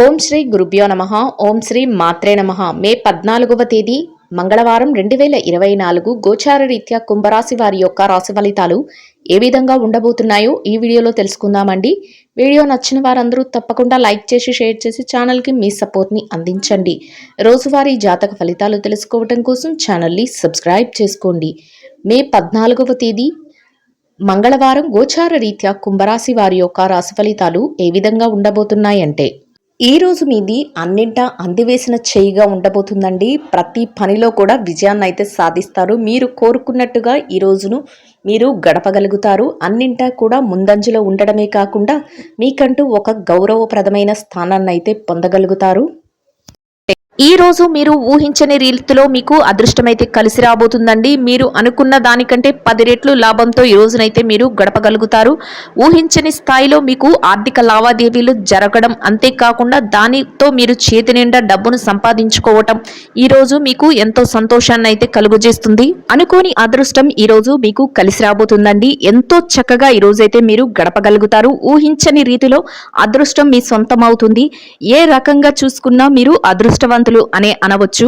ఓం శ్రీ గురుభ్యో నమః. ఓం శ్రీ మాత్రే నమః. మే 14వ తేదీ మంగళవారం 2024 గోచార రీత్యా కుంభరాశి వారి యొక్క రాశి ఫలితాలు ఏ విధంగా ఉండబోతున్నాయో ఈ వీడియోలో తెలుసుకుందామండి. వీడియో నచ్చిన వారందరూ తప్పకుండా లైక్ చేసి షేర్ చేసి ఛానల్కి మీ సపోర్ట్ని అందించండి. రోజువారీ జాతక ఫలితాలు తెలుసుకోవడం కోసం ఛానల్ని సబ్స్క్రైబ్ చేసుకోండి. మే 14వ తేదీ మంగళవారం గోచార రీత్యా కుంభరాశి వారి యొక్క రాశి ఫలితాలు ఏ విధంగా ఉండబోతున్నాయంటే, ఈ రోజు మీది అన్నింటా అందివేసిన చేయిగా ఉండబోతుందండి. ప్రతి పనిలో కూడా విజయాన్ని అయితే సాధిస్తారు. మీరు కోరుకున్నట్టుగా ఈ రోజును మీరు గడపగలుగుతారు. అన్నింటా కూడా ముందంజలో ఉండడమే కాకుండా మీకంటూ ఒక గౌరవప్రదమైన స్థానాన్ని అయితే పొందగలుగుతారు. ఈ రోజు మీరు ఊహించని రీతిలో మీకు అదృష్టమైతే కలిసి రాబోతుందండి. మీరు అనుకున్న దానికంటే 10 రెట్లు లాభంతో ఈ రోజునైతే మీరు గడపగలుగుతారు. ఊహించని స్థాయిలో మీకు ఆర్థిక లావాదేవీలు జరగడం, అంతేకాకుండా దానితో మీరు చేతి నిండా డబ్బును సంపాదించుకోవటం ఈ రోజు మీకు ఎంతో సంతోషాన్ని అయితే కలుగజేస్తుంది. అనుకోని అదృష్టం ఈ రోజు మీకు కలిసి రాబోతుందండి. ఎంతో చక్కగా ఈ రోజైతే మీరు గడపగలుగుతారు. ఊహించని రీతిలో అదృష్టం మీ సొంతం అవుతుంది. ఏ రకంగా చూసుకున్నా మీరు అదృష్టవంతులు అనే అనవచ్చు.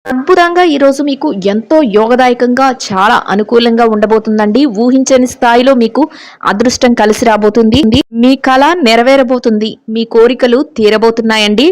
అద్భుతంగా ఈరోజు మీకు ఎంతో యోగదాయకంగా చాలా అనుకూలంగా ఉండబోతుందండి. ఊహించని స్థాయిలో మీకు అదృష్టం కలిసి రాబోతుంది. మీ కళ నెరవేరబోతుంది. మీ కోరికలు తీరబోతున్నాయండి.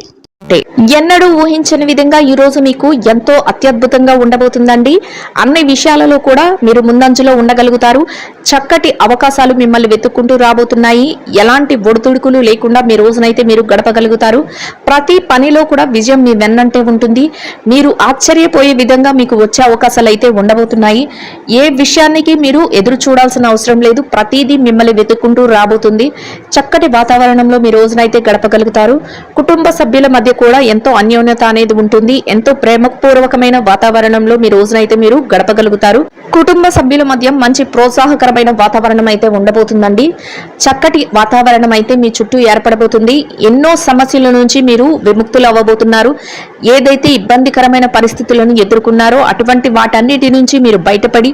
ఎన్నడూ ఊహించని విధంగా ఈ రోజు మీకు ఎంతో అత్యద్భుతంగా ఉండబోతుందండి. అన్ని విషయాలలో కూడా మీరు ముందంజలో ఉండగలుగుతారు. చక్కటి అవకాశాలు మిమ్మల్ని వెతుక్కుంటూ రాబోతున్నాయి. ఎలాంటి ఒడిదుడుకులు లేకుండా మీ రోజునైతే మీరు గడపగలుగుతారు. ప్రతి పనిలో కూడా విజయం మీ వెన్నంటే ఉంటుంది. మీరు ఆశ్చర్యపోయే విధంగా మీకు వచ్చే అవకాశాలు అయితే ఉండబోతున్నాయి. ఏ విషయానికి మీరు ఎదురు చూడాల్సిన అవసరం లేదు. ప్రతిదీ మిమ్మల్ని వెతుక్కుంటూ రాబోతుంది. చక్కటి వాతావరణంలో మీ రోజునైతే గడపగలుగుతారు. కుటుంబ సభ్యుల మధ్య కూడా ఎంతో అన్యోన్యత అనేది ఉంటుంది. ఎంతో ప్రేమపూర్వకమైన వాతావరణంలో మీ రోజునైతే మీరు గడపగలుగుతారు. కుటుంబ సభ్యుల మధ్య మంచి ప్రోత్సాహకరమైన వాతావరణం అయితే ఉండబోతుందండి. చక్కటి వాతావరణం అయితే మీ చుట్టూ ఏర్పడబోతుంది. ఎన్నో సమస్యల నుంచి మీరు విముక్తులు అవ్వబోతున్నారు. ఏదైతే ఇబ్బందికరమైన పరిస్థితులను ఎదుర్కొన్నారో అటువంటి వాటన్నిటి నుంచి మీరు బయటపడి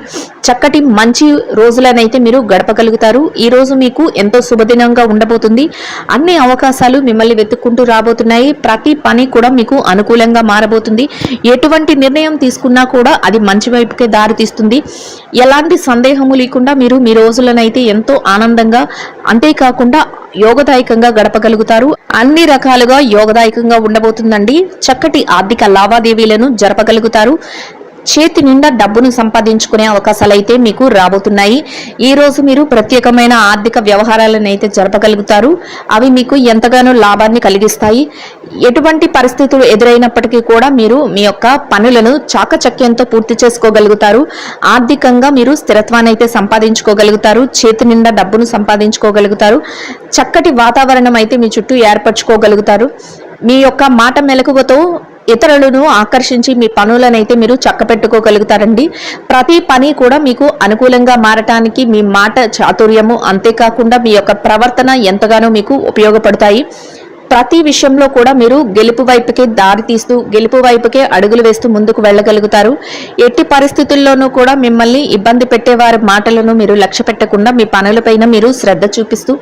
చక్కటి మంచి రోజులనైతే మీరు గడపగలుగుతారు. ఈ రోజు మీకు ఎంతో శుభదినంగా ఉండబోతుంది. అన్ని అవకాశాలు మిమ్మల్ని వెతుక్కుంటూ రాబోతున్నాయి. ప్రతి పని కూడా మీకు అనుకూలంగా మారబోతుంది. ఎటువంటి నిర్ణయం తీసుకున్నా కూడా అది మంచి వైపుకే దారి తీస్తుంది. ఎలాంటి సందేహము లేకుండా మీరు మీ రోజులనైతే ఎంతో ఆనందంగా, అంతేకాకుండా యోగదాయకంగా గడపగలుగుతారు. అన్ని రకాలుగా యోగదాయకంగా ఉండబోతుందండి. చక్కటి ఆర్థిక లావాదేవీలను జరపగలుగుతారు. చేతి నిండా డబ్బును సంపాదించుకునే అవకాశాలు అయితే మీకు రాబోతున్నాయి. ఈ రోజు మీరు ప్రత్యేకమైన ఆర్థిక వ్యవహారాలను అయితే జరపగలుగుతారు. అవి మీకు ఎంతగానో లాభాన్ని కలిగిస్తాయి. ఎటువంటి పరిస్థితులు ఎదురైనప్పటికీ కూడా మీరు మీ యొక్క పనులను చాకచక్యంతో పూర్తి చేసుకోగలుగుతారు. ఆర్థికంగా మీరు స్థిరత్వాన్ని అయితే సంపాదించుకోగలుగుతారు. చేతి నిండా డబ్బును సంపాదించుకోగలుగుతారు. చక్కటి వాతావరణం అయితే మీ చుట్టూ ఏర్పరచుకోగలుగుతారు. మీ యొక్క మాట మెలకువతో ఇతరులను ఆకర్షించి మీ పనులనైతే మీరు చక్కపెట్టుకోగలుగుతారండి. ప్రతి పని కూడా మీకు అనుకూలంగా మారటానికి మీ మాట చాతుర్యము, అంతేకాకుండా మీ యొక్క ప్రవర్తన ఎంతగానో మీకు ఉపయోగపడతాయి. ప్రతి విషయంలో కూడా మీరు గెలుపు వైపుకే దారి తీస్తూ, గెలుపు వైపుకే అడుగులు వేస్తూ ముందుకు వెళ్ళగలుగుతారు. ఎట్టి పరిస్థితుల్లోనూ కూడా మిమ్మల్ని ఇబ్బంది పెట్టేవారి మాటలను మీరు లక్ష్య పెట్టకుండా మీ పనులపైన మీరు శ్రద్ధ చూపిస్తూ,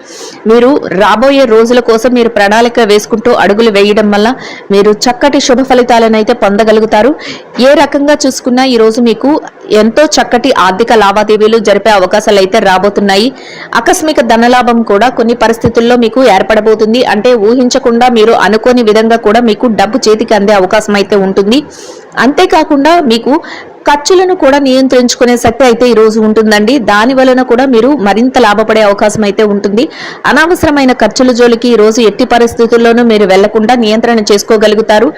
మీరు రాబోయే రోజుల కోసం మీరు ప్రణాళిక వేసుకుంటూ అడుగులు వేయడం వల్ల మీరు చక్కటి శుభ ఫలితాలను అయితే పొందగలుగుతారు. ఏ రకంగా చూసుకున్నా ఈ రోజు మీకు ఎంతో చక్కటి ఆర్థిక లావాదేవీలు జరిపే అవకాశాలు అయితే రాబోతున్నాయి. ఆకస్మిక ధనలాభం కూడా కొన్ని పరిస్థితుల్లో మీకు ఏర్పడబోతుంది. అంటే ఊహించకుండా మీరు అనుకోని విధంగా కూడా మీకు డబ్బు చేతికి అందే అవకాశం అయితే ఉంటుంది. అంతేకాకుండా మీకు ఖర్చులను కూడా నియంత్రించుకునే శక్తి అయితే ఈ రోజు ఉంటుందండి. దాని వలన కూడా మీరు మరింత లాభపడే అవకాశం అయితే ఉంటుంది. అనవసరమైన ఖర్చుల జోలికి ఈ రోజు ఎట్టి పరిస్థితుల్లోనూ మీరు వెళ్లకుండా నియంత్రణ చేసుకోగలుగుతారు.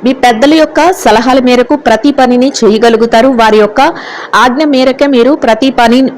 మీ పెద్దల యొక్క సలహాల మేరకు ప్రతి పనిని చేయగలుగుతారు. వారి యొక్క ఆజ్ఞ మేరకే మీరు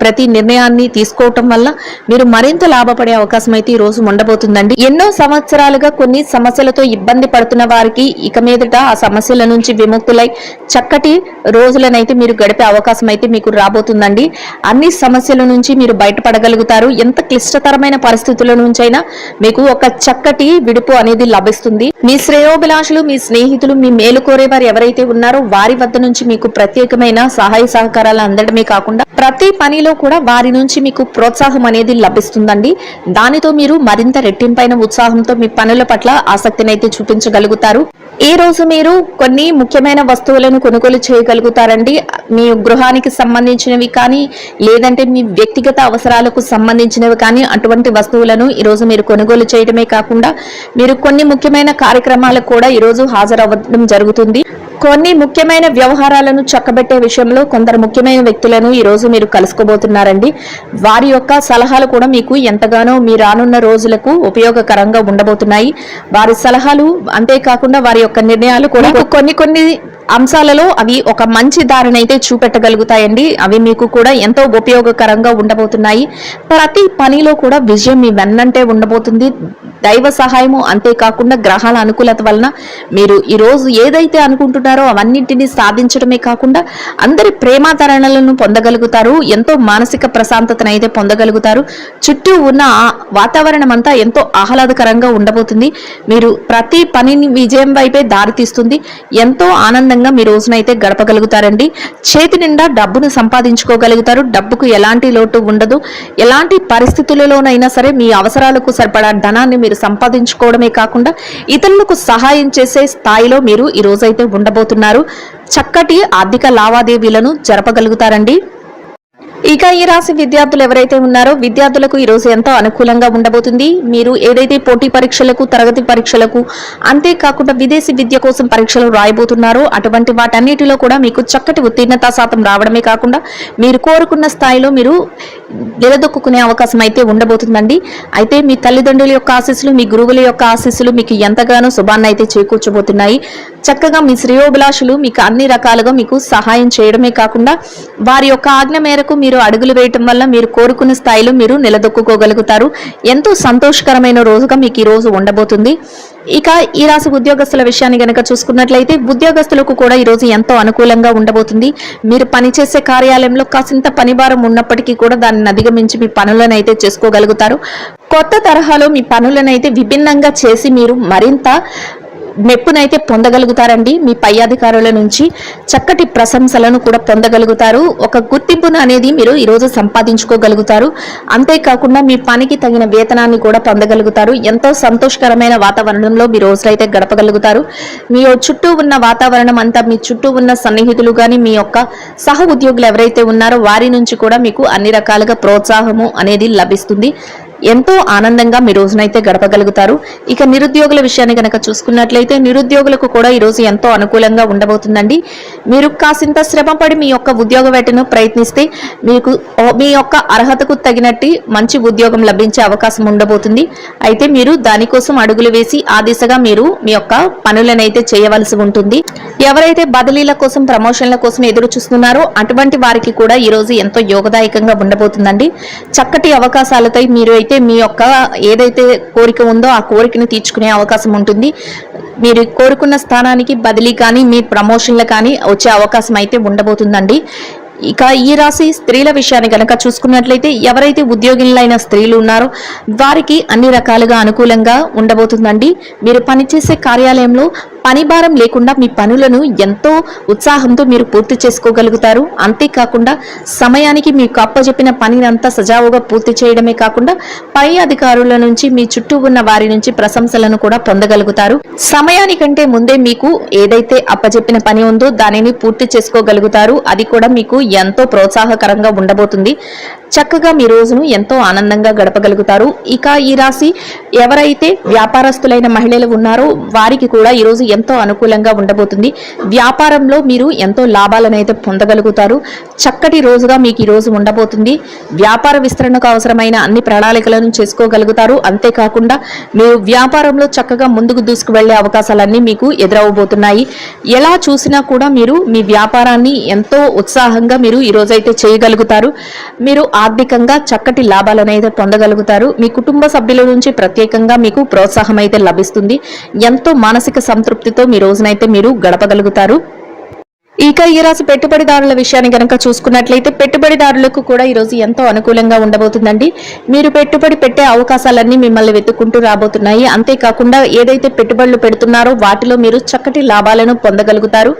ప్రతి నిర్ణయాన్ని తీసుకోవటం వల్ల మీరు మరింత లాభపడే అవకాశం అయితే ఈ రోజు ఉండబోతుందండి. ఎన్నో సంవత్సరాలుగా కొన్ని సమస్యలతో ఇబ్బంది పడుతున్న వారికి ఇక మీదట ఆ సమస్యల నుంచి విముక్తులై చక్కటి రోజుల రోజులనైతే మీరు గడిపే అవకాశం అయితే మీకు రాబోతుందండి. అన్ని సమస్యల నుంచి మీరు బయటపడగలుగుతారు. ఎంత క్లిష్టతరమైన పరిస్థితుల నుంచైనా మీకు ఒక చక్కటి విడుపు అనేది లభిస్తుంది. మీ శ్రేయోభిలాషులు, మీ స్నేహితులు, మీ మేలు కోరేవారు ఎవరైతే ఉన్నారో వారి వద్ద నుంచి మీకు ప్రత్యేకమైన సహాయ సహకారాలు అందడమే కాకుండా ప్రతి పనిలో కూడా వారి నుంచి మీకు ప్రోత్సాహం అనేది లభిస్తుందండి. దానితో మీరు మరింత రెట్టింపైన ఉత్సాహంతో మీ పనుల పట్ల ఆసక్తిని అయితే చూపించగలుగుతారు. ఈ రోజు మీరు కొన్ని ముఖ్యమైన వస్తువులను కొనుగోలు చేయగలుగుతారండి. మీ గృహానికి సంబంధించినవి కానీ లేదంటే మీ వ్యక్తిగత అవసరాలకు సంబంధించినవి కానీ అటువంటి వస్తువులను ఈరోజు మీరు కొనుగోలు చేయడమే కాకుండా మీరు కొన్ని ముఖ్యమైన కార్యక్రమాలకు కూడా ఈరోజు హాజరవ్వడం జరుగుతుంది. కొన్ని ముఖ్యమైన వ్యవహారాలను చక్కబెట్టే విషయంలో కొందరు ముఖ్యమైన వ్యక్తులను ఈ రోజు మీరు కలుసుకోబోతున్నారండి. వారి యొక్క సలహాలు కూడా మీకు ఎంతగానో మీ రానున్న రోజులకు ఉపయోగకరంగా ఉండబోతున్నాయి. వారి సలహాలు అంతేకాకుండా వారి యొక్క నిర్ణయాలు కూడా కొన్ని అంశాలలో అవి ఒక మంచి దారిని అయితే చూపెట్టగలుగుతాయండి. అవి మీకు కూడా ఎంతో ఉపయోగకరంగా ఉండబోతున్నాయి. ప్రతి పనిలో కూడా విజయం మీ వెన్నంటే ఉండబోతుంది. దైవ సహాయము అంతేకాకుండా గ్రహాల అనుకూలత వలన మీరు ఈ రోజు ఏదైతే అనుకుంటున్నారో అవన్నింటినీ సాధించడమే కాకుండా అందరి ప్రేమాదరణలను పొందగలుగుతారు. ఎంతో మానసిక ప్రశాంతతను అయితే పొందగలుగుతారు. చుట్టూ ఉన్న వాతావరణం అంతా ఎంతో ఆహ్లాదకరంగా ఉండబోతుంది. మీరు ప్రతి పనిని విజయం వైపే దారితీస్తుంది. ఎంతో ఆనందంగా మీ రోజునైతే గడపగలుగుతారండి. చేతి నిండా డబ్బును సంపాదించుకోగలుగుతారు. డబ్బుకు ఎలాంటి లోటు ఉండదు. ఎలాంటి పరిస్థితులలోనైనా సరే మీ అవసరాలకు సరిపడా ధనాన్ని మీరు సంపాదించుకోవడమే కాకుండా ఇతరులకు సహాయం చేసే స్థాయిలో మీరు ఈ రోజైతే ఉండబోతున్నారు. చక్కటి ఆర్థిక లావాదేవీలను జరపగలుగుతారండి. ఇక ఈ రాశి విద్యార్థులు ఎవరైతే ఉన్నారో విద్యార్థులకు ఈ రోజు ఎంతో అనుకూలంగా ఉండబోతుంది. మీరు ఏదైతే పోటీ పరీక్షలకు, తరగతి పరీక్షలకు, అంతేకాకుండా విదేశీ విద్య కోసం పరీక్షలు రాయబోతున్నారో అటువంటి వాటన్నిటిలో కూడా మీకు చక్కటి ఉత్తీర్ణతా శాతం రావడమే కాకుండా మీరు కోరుకున్న స్థాయిలో మీరు నిలదొక్కునే అవకాశం అయితే ఉండబోతుందండి. అయితే మీ తల్లిదండ్రుల యొక్క ఆశీస్సులు, మీ గురువుల యొక్క ఆశీస్సులు మీకు ఎంతగానో శుభాన్ని అయితే చేకూర్చబోతున్నాయి. చక్కగా మీ శ్రేయోభిలాషులు మీకు అన్ని రకాలుగా మీకు సహాయం చేయడమే కాకుండా వారి యొక్క ఆజ్ఞ మేరకు మీరు అడుగులు వేయటం వల్ల మీరు కోరుకున్న స్థాయిలో మీరు నిలదొక్కుకోగలుగుతారు. ఎంతో సంతోషకరమైన రోజుగా మీకు ఈ రోజు ఉండబోతుంది. ఇక ఈ రాశి ఉద్యోగస్తుల విషయాన్ని గనక చూసుకున్నట్లయితే ఉద్యోగస్తులకు కూడా ఈ రోజు ఎంతో అనుకూలంగా ఉండబోతుంది. మీరు పనిచేసే కార్యాలయంలో కాసింత పనిభారం ఉన్నప్పటికీ కూడా దాన్ని అధిగమించి మీ పనులను అయితే చేసుకోగలుగుతారు. కొత్త తరహాలో మీ పనులను అయితే విభిన్నంగా చేసి మీరు మరింత మెప్పునైతే పొందగలుగుతారండి. మీ పై అధికారుల నుంచి చక్కటి ప్రశంసలను కూడా పొందగలుగుతారు. ఒక గుర్తింపును అనేది మీరు ఈరోజు సంపాదించుకోగలుగుతారు. అంతేకాకుండా మీ పనికి తగిన వేతనాన్ని కూడా పొందగలుగుతారు. ఎంతో సంతోషకరమైన వాతావరణంలో మీ రోజులైతే గడపగలుగుతారు. మీ చుట్టూ ఉన్న వాతావరణం అంతా, మీ చుట్టూ ఉన్న సన్నిహితులు కానీ, మీ యొక్క సహ ఉద్యోగులు ఎవరైతే ఉన్నారో వారి నుంచి కూడా మీకు అన్ని రకాలుగా ప్రోత్సాహము అనేది లభిస్తుంది. ఎంతో ఆనందంగా మీ రోజునైతే గడపగలుగుతారు. ఇక నిరుద్యోగుల విషయాన్ని కనుక చూసుకున్నట్లయితే నిరుద్యోగులకు కూడా ఈ రోజు ఎంతో అనుకూలంగా ఉండబోతుందండి. మీరు కాసింత శ్రమపడి మీ యొక్క ఉద్యోగ వేటను ప్రయత్నిస్తే మీకు మీ యొక్క అర్హతకు తగినట్టు మంచి ఉద్యోగం లభించే అవకాశం ఉండబోతుంది. అయితే మీరు దానికోసం అడుగులు వేసి ఆ దిశగా మీరు మీ యొక్క పనులనైతే చేయవలసి ఉంటుంది. ఎవరైతే బదిలీల కోసం, ప్రమోషన్ల కోసం ఎదురు చూస్తున్నారో అటువంటి వారికి కూడా ఈ రోజు ఎంతో యోగదాయకంగా ఉండబోతుందండి. చక్కటి అవకాశాలతో మీరు అయితే మీ యొక్క ఏదైతే కోరిక ఉందో ఆ కోరికను తీర్చుకునే అవకాశం ఉంటుంది. మీరు కోరుకున్న స్థానానికి బదిలీ కానీ, మీ ప్రమోషన్లు కానీ వచ్చే అవకాశం అయితే ఉండబోతుందండి. ఇక ఈ రాశి స్త్రీల విషయాన్ని కనుక చూసుకున్నట్లయితే ఎవరైతే ఉద్యోగులైన స్త్రీలు ఉన్నారో వారికి అన్ని రకాలుగా అనుకూలంగా ఉండబోతుందండి. మీరు పనిచేసే కార్యాలయంలో పని భారం లేకుండా మీ పనులను ఎంతో ఉత్సాహంతో మీరు పూర్తి చేసుకోగలుగుతారు. అంతేకాకుండా సమయానికి మీకు అప్పచెప్పిన పనిని అంతా సజావుగా పూర్తి చేయడమే కాకుండా పై అధికారుల నుంచి, మీ చుట్టూ ఉన్న వారి నుంచి ప్రశంసలను కూడా పొందగలుగుతారు. సమయానికంటే ముందే మీకు ఏదైతే అప్పచెప్పిన పని ఉందో దానిని పూర్తి చేసుకోగలుగుతారు. అది కూడా మీకు ఎంతో ప్రోత్సాహకరంగా ఉండబోతుంది. చక్కగా మీ రోజును ఎంతో ఆనందంగా గడపగలుగుతారు. ఇక ఈ రాశి ఎవరైతే వ్యాపారస్తులైన మహిళలు ఉన్నారో వారికి కూడా ఈ రోజు ఎంతో అనుకూలంగా ఉండబోతుంది. వ్యాపారంలో మీరు ఎంతో లాభాలను అయితే పొందగలుగుతారు. చక్కటి రోజుగా మీకు ఈ రోజు ఉండబోతుంది. వ్యాపార విస్తరణకు అవసరమైన అన్ని ప్రణాళికలను చేసుకోగలుగుతారు. అంతేకాకుండా మీరు వ్యాపారంలో చక్కగా ముందుకు దూసుకు వెళ్లే అవకాశాలన్నీ మీకు ఎదురవబోతున్నాయి. ఎలా చూసినా కూడా మీరు మీ వ్యాపారాన్ని ఎంతో ఉత్సాహంగా మీరు ఈ రోజైతే చేయగలుగుతారు. మీరు ఆర్థికంగా చక్కటి లాభాలను అయితే పొందగలుగుతారు. మీ కుటుంబ సభ్యుల నుంచి ప్రత్యేకంగా మీకు ప్రోత్సాహం అయితే లభిస్తుంది. ఎంతో మానసిక సంతృప్తితో మీ రోజునైతే మీరు గడపగలుగుతారు. ఇక ఈ రాశి పెట్టుబడిదారుల విషయాన్ని గనక చూసుకున్నట్లయితే పెట్టుబడిదారులకు కూడా ఈ రోజు ఎంతో అనుకూలంగా ఉండబోతుందండి. మీరు పెట్టుబడి పెట్టే అవకాశాలన్నీ మిమ్మల్ని వెతుక్కుంటూ రాబోతున్నాయి. అంతేకాకుండా ఏదైతే పెట్టుబడులు పెడుతున్నారో వాటిలో మీరు చక్కటి లాభాలను పొందగలుగుతారు.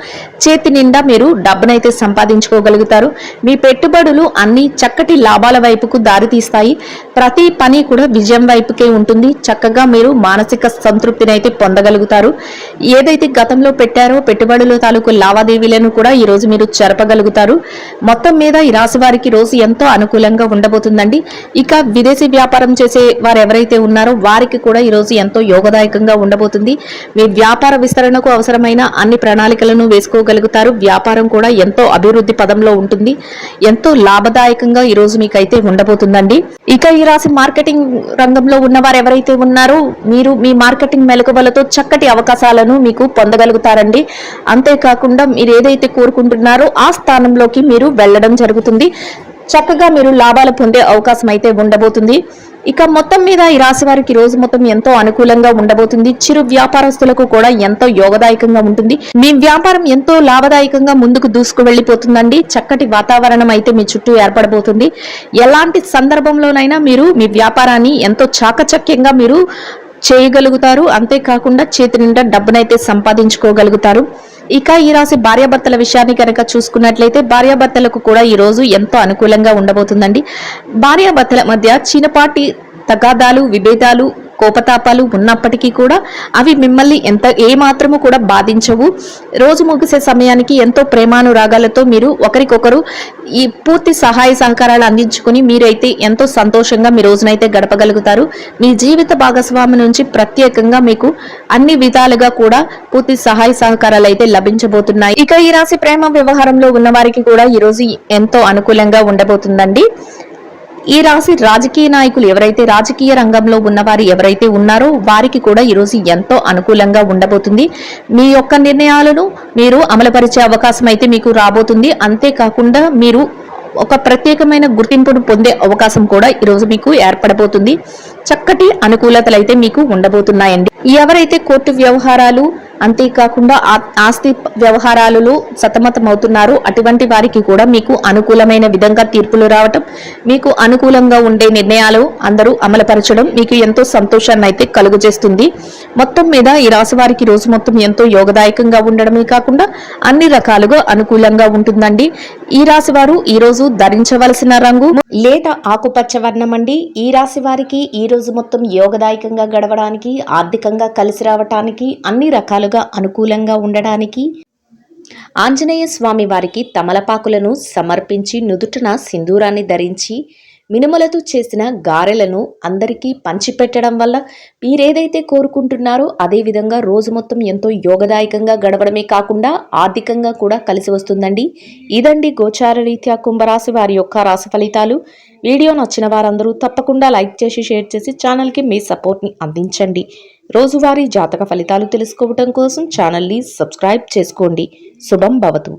చేతి నిండా మీరు డబ్బునైతే సంపాదించుకోగలుగుతారు. మీ పెట్టుబడులు అన్ని చక్కటి లాభాల వైపుకు దారితీస్తాయి. ప్రతి పని కూడా విజయం వైపుకే ఉంటుంది. చక్కగా మీరు మానసిక సంతృప్తిని అయితే పొందగలుగుతారు. ఏదైతే గతంలో పెట్టారో పెట్టుబడుల తాలూకు లావాదేవీలను కూడా ఈ రోజు మీరు జరపగలుగుతారు. మొత్తం మీద ఈ రాశి వారికి రోజు ఎంతో అనుకూలంగా ఉండబోతుందండి. ఇక విదేశీ వ్యాపారం చేసే వారు ఎవరైతే ఉన్నారో వారికి కూడా ఈ రోజు ఎంతో యోగదాయకంగా ఉండబోతుంది. మీ వ్యాపార విస్తరణకు అవసరమైన అన్ని ప్రణాళికలను వేసుకోగలుగుతారు. వ్యాపారం కూడా ఎంతో అభివృద్ధి పదంలో ఉంటుంది. ఎంతో లాభదాయకంగా ఈ రోజు మీకైతే ఉండబోతుందండి. ఇక ఈ రాశి మార్కెటింగ్ రంగంలో ఉన్నవారు ఎవరైతే ఉన్నారో మీరు మీ మార్కెటింగ్ మెలకువలతో చక్కటి అవకాశాలను మీకు పొందగలుగుతారండి. అంతేకాకుండా మీరు ఏదైతే కోరుకుంటున్నారో ఆ స్థానంలోకి మీరు వెళ్ళడం జరుగుతుంది. చక్కగా మీరు లాభాలు పొందే అవకాశం అయితే ఉండబోతుంది. ఇక మొత్తం మీద ఈ రాశి వారికి రోజు మొత్తం ఎంతో అనుకూలంగా ఉండబోతుంది. చిరు వ్యాపారస్తులకు కూడా ఎంతో యోగదాయకంగా ఉంటుంది. మీ వ్యాపారం ఎంతో లాభదాయకంగా ముందుకు దూసుకు వెళ్లిపోతుందండి. చక్కటి వాతావరణం అయితే మీ చుట్టూ ఏర్పడబోతుంది. ఎలాంటి సందర్భంలోనైనా మీరు మీ వ్యాపారాన్ని ఎంతో చాకచక్యంగా మీరు చేయగలుగుతారు. అంతేకాకుండా చేతి నిండా డబ్బునైతే సంపాదించుకోగలుగుతారు. ఇక ఈ రాశి భార్యాభర్తల విషయాన్ని కనుక చూసుకున్నట్లయితే భార్యాభర్తలకు కూడా ఈ రోజు ఎంతో అనుకూలంగా ఉండబోతుందండి. భార్యాభర్తల మధ్య చిన్నపాటి తగాదాలు, విభేదాలు, కోపతాపాలు ఉన్నప్పటికీ కూడా అవి మిమ్మల్ని ఏమాత్రము కూడా బాధించవు. రోజు ముగిసే సమయానికి ఎంతో ప్రేమానురాగాలతో మీరు ఒకరికొకరు ఈ పూర్తి సహాయ సహకారాలు అందించుకుని మీరైతే ఎంతో సంతోషంగా మీ రోజునైతే గడపగలుగుతారు. మీ జీవిత భాగస్వామి నుంచి ప్రత్యేకంగా మీకు అన్ని విధాలుగా కూడా పూర్తి సహాయ సహకారాలు అయితే లభించబోతున్నాయి. ఇక ఈ రాశి ప్రేమ వ్యవహారంలో ఉన్న వారికి కూడా ఈ రోజు ఎంతో అనుకూలంగా ఉండబోతుందండి. ఈ రాశి రాజకీయ నాయకులు ఎవరైతే రాజకీయ రంగంలో ఉన్నవారు ఎవరైతే ఉన్నారో వారికి కూడా ఈరోజు ఎంతో అనుకూలంగా ఉండబోతుంది. మీ యొక్క నిర్ణయాలను మీరు అమలుపరిచే అవకాశం అయితే మీకు రాబోతుంది. అంతేకాకుండా మీరు ఒక ప్రత్యేకమైన గుర్తింపును పొందే అవకాశం కూడా ఈరోజు మీకు ఏర్పడబోతుంది. చక్కటి అనుకూలతలు అయితే మీకు ఉండబోతున్నాయండి. ఎవరైతే కోర్టు వ్యవహారాలు అంతేకాకుండా ఆస్తి వ్యవహారాలలో సతమతమవుతున్నారో అటువంటి వారికి కూడా మీకు అనుకూలమైన విధంగా తీర్పులు రావటం, మీకు అనుకూలంగా ఉండే నిర్ణయాలు అందరూ అమలుపరచడం మీకు ఎంతో సంతోషాన్ని అయితే కలుగజేస్తుంది. మొత్తం మీద ఈ రాశి వారికి రోజు మొత్తం ఎంతో యోగదాయకంగా ఉండడమే కాకుండా అన్ని రకాలుగా అనుకూలంగా ఉంటుందండి. ఈ రాశి వారు ఈ రోజు ధరించవలసిన రంగు లేత ఆకుపచ్చ వర్ణం అండి. ఈ రాశి వారికి ఈ రోజు మొత్తం యోగదాయకంగా గడవడానికి, ఆర్థికంగా కలిసి రావటానికి, అన్ని రకాలుగా అనుకూలంగా ఉండడానికి ఆంజనేయ స్వామి వారికి తమలపాకులను సమర్పించి నుదుటన సింధూరాన్ని ధరించి మినుములతో చేసిన గారెలను అందరికీ పంచిపెట్టడం వల్ల మీరేదైతే కోరుకుంటున్నారో అదే విధంగా రోజు మొత్తం ఎంతో యోగదాయకంగా గడవడమే కాకుండా ఆర్థికంగా కూడా కలిసి వస్తుందండి. ఇదండి గోచార రీత్యా కుంభరాశి వారి యొక్క రాశి ఫలితాలు. వీడియో నచ్చిన వారందరూ తప్పకుండా లైక్ చేసి షేర్ చేసి ఛానల్కి మీ సపోర్ట్ని అందించండి. రోజువారీ జాతక ఫలితాలు తెలుసుకోవడం కోసం ఛానల్ని సబ్స్క్రైబ్ చేసుకోండి. శుభం భవతు.